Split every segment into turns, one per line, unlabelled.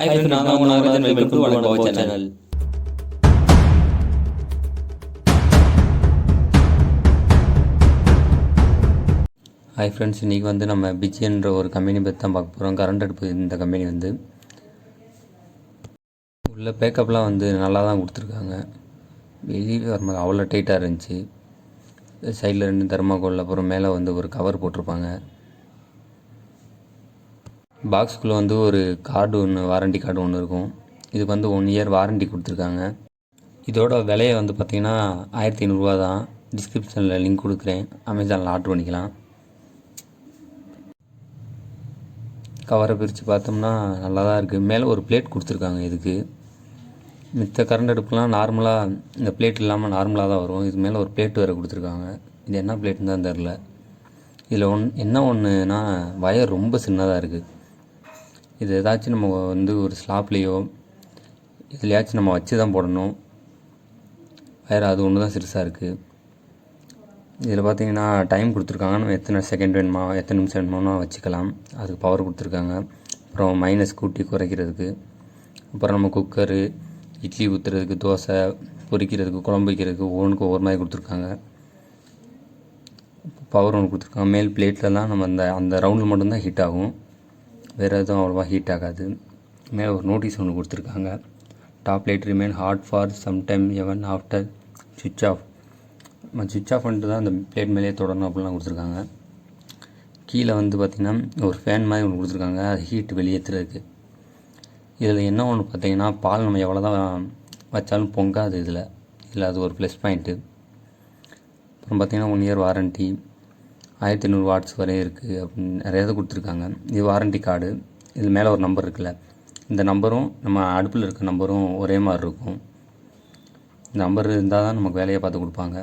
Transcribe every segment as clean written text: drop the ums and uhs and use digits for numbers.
Hi friends, நான் தான் உங்கள் Nagarajan. Welcome to our channel. Hi friends, இன்றைக்கி வந்து நம்ம பிஜின்ற ஒரு கம்பெனி பற்றி தான் பார்க்க போகிறோம். கரண்ட் அடுப்பு இந்த கம்பெனி வந்து உள்ள பேக்கப்லாம் வந்து நல்லா தான் கொடுத்துருக்காங்க. வெளியில் வரும்போது அவ்வளோ டைட்டாக இருந்துச்சு. சைடில் 2 தெர்மாக்கோல், அப்புறம் மேலே வந்து ஒரு கவர் போட்டிருப்பாங்க. பாக்ஸுக்குள்ளே வந்து ஒரு கார்டு ஒன்று, வாரண்டி கார்டு ஒன்று இருக்கும். இதுக்கு வந்து 1 இயர் வாரண்டி கொடுத்துருக்காங்க. இதோட விலையை வந்து பார்த்திங்கன்னா 1500 தான். டிஸ்கிரிப்ஷனில் லிங்க் கொடுக்குறேன், அமேசானில் ஆர்டர் பண்ணிக்கலாம். கவரை பிரித்து பார்த்தோம்னா நல்லா தான் இருக்குது. மேலே ஒரு பிளேட் கொடுத்துருக்காங்க. இதுக்கு மித்த கரண்ட் அடுப்புலாம் நார்மலாக இந்த பிளேட் இல்லாமல் நார்மலாக தான் வரும். இது மேலே ஒரு பிளேட் வேறு கொடுத்துருக்காங்க. இது என்ன பிளேட்டுன்னு தான் தெரில. இதில் என்ன ஒன்றுனா வயர் ரொம்ப சின்னதாக இருக்குது. இது ஏதாச்சும் நம்ம வந்து ஒரு ஸ்லாப்லேயோ இதுலையாச்சும் நம்ம வச்சு தான் போடணும். வயர் அது ஒன்று தான் சிறுசாக இருக்குது. இதில் பார்த்திங்கன்னா டைம் கொடுத்துருக்காங்க. நம்ம எத்தனை செகண்ட் வேணுமா, எத்தனை நிமிஷம் வேணுமோ வச்சுக்கலாம். அதுக்கு பவர் கொடுத்துருக்காங்க. அப்புறம் மைனஸ் கூட்டி குறைக்கிறதுக்கு, அப்புறம் நம்ம குக்கரு, இட்லி ஊற்றுறதுக்கு, தோசை பொரிக்கிறதுக்கு, குழம்பு வைக்கிறதுக்கு ஒவ்வொன்றுக்கும் ஒவ்வொரு மாதிரி கொடுத்துருக்காங்க. பவர் ஒன்று கொடுத்துருக்காங்க. மேல் பிளேட்லலாம் நம்ம அந்த ரவுண்டில் மட்டும்தான் ஹீட் ஆகும், வேறு எதுவும் அவ்வளோவா ஹீட் ஆகாது. மேலே ஒரு நோட்டீஸ் ஒன்று கொடுத்துருக்காங்க. Top light remain hot for some time even after சுவிட்ச் ஆஃப். நம்ம சுவிட்ச் ஆஃப் பண்ணிட்டு தான் அந்த பிளேட் மேலேயே தொடரணும் அப்படிலாம் கொடுத்துருக்காங்க. கீழே வந்து பார்த்திங்கன்னா ஒரு ஃபேன் மாதிரி ஒன்று கொடுத்துருக்காங்க, அது ஹீட் வெளியேற்றுறதுக்கு. இதில் என்ன ஒன்று பார்த்திங்கன்னா, பால் நம்ம எவ்வளோ தான் வச்சாலும் பொங்காது. இதில் அது ஒரு ப்ளஸ் பாயிண்ட்டு. அப்புறம் பார்த்திங்கன்னா 1 இயர் வாரண்ட்டி, 1500 வாட்ஸ் வரை இருக்குது அப்படின்னு நிறைய இதை கொடுத்துருக்காங்க. இது வாரண்டி கார்டு. இது மேலே ஒரு நம்பர் இருக்குல்ல, இந்த நம்பரும் நம்ம அடுப்பில் இருக்க நம்பரும் ஒரே மாதிரி இருக்கும். இந்த நம்பர் இருந்தால் தான் நமக்கு வேலையை பார்த்து கொடுப்பாங்க.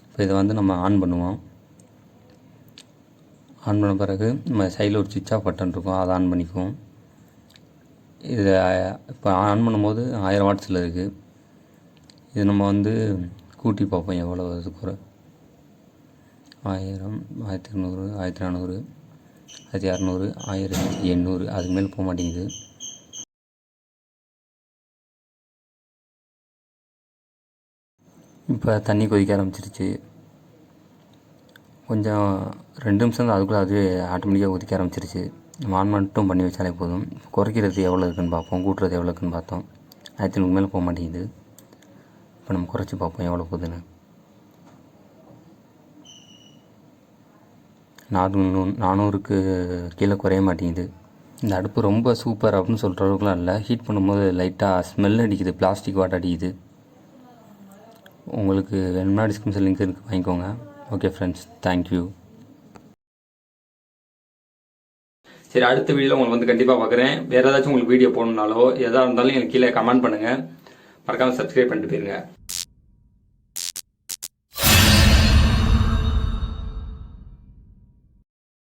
இப்போ இதை வந்து நம்ம ஆன் பண்ணுவோம். ஆன் பண்ண பிறகு நம்ம சைடில் ஒரு சுவிட்ச் ஆஃப் பட்டன் இருக்கும், அதை ஆன் பண்ணிக்குவோம். இதை இப்போ ஆன் பண்ணும்போது 1000 வாட்ஸில் இருக்குது. இது நம்ம வந்து கூட்டி பார்ப்போம் எவ்வளோ அது குறை. 1000, 1500, 1400, 1600, 1800, அதுக்கு மேலே போக மாட்டேங்குது. இப்போ தண்ணி கொதிக்க ஆரம்பிச்சிருச்சு. கொஞ்சம் 2 நிமிஷம் தான், அதுக்குள்ளே அதுவே ஆட்டோமேட்டிக்காக கொதிக்க ஆரம்பிச்சிருச்சு. நம்ம ஆன் மட்டும் பண்ணி வச்சாலே போதும். குறைக்கிறது எவ்வளோ இருக்குதுன்னு பார்ப்போம், கூட்டுறது எவ்வளோ இருக்குதுன்னு பார்த்தோம். 1500 மேலே போக மாட்டேங்குது. இப்போ நம்ம குறைச்சி பார்ப்போம் எவ்வளோ போகுதுன்னு. 400க்கு கீழே குறைய மாட்டேங்குது. இந்த அடுப்பு ரொம்ப சூப்பர் அப்படின்னு சொல்கிற அளவுக்குலாம் இல்லை. ஹீட் பண்ணும்போது லைட்டாக ஸ்மெல் அடிக்குது, பிளாஸ்டிக் வாட்டர் அடிக்குது. உங்களுக்கு வேணும்னா டிஸ்கிரிப்ஷன் லிங்க் இருக்குது, வாங்கிக்கோங்க. Okay friends, thank you. சரி, அடுத்த வீடியோவில் உங்களுக்கு வந்து கண்டிப்பாக பார்க்குறேன். வேறு ஏதாச்சும் உங்களுக்கு வீடியோ போகணுன்னாலோ எதாக இருந்தாலும் எனக்கு கீழே கமெண்ட் பண்ணுங்கள். மறக்காமல் சப்ஸ்கிரைப் பண்ணிட்டு போயிருங்க.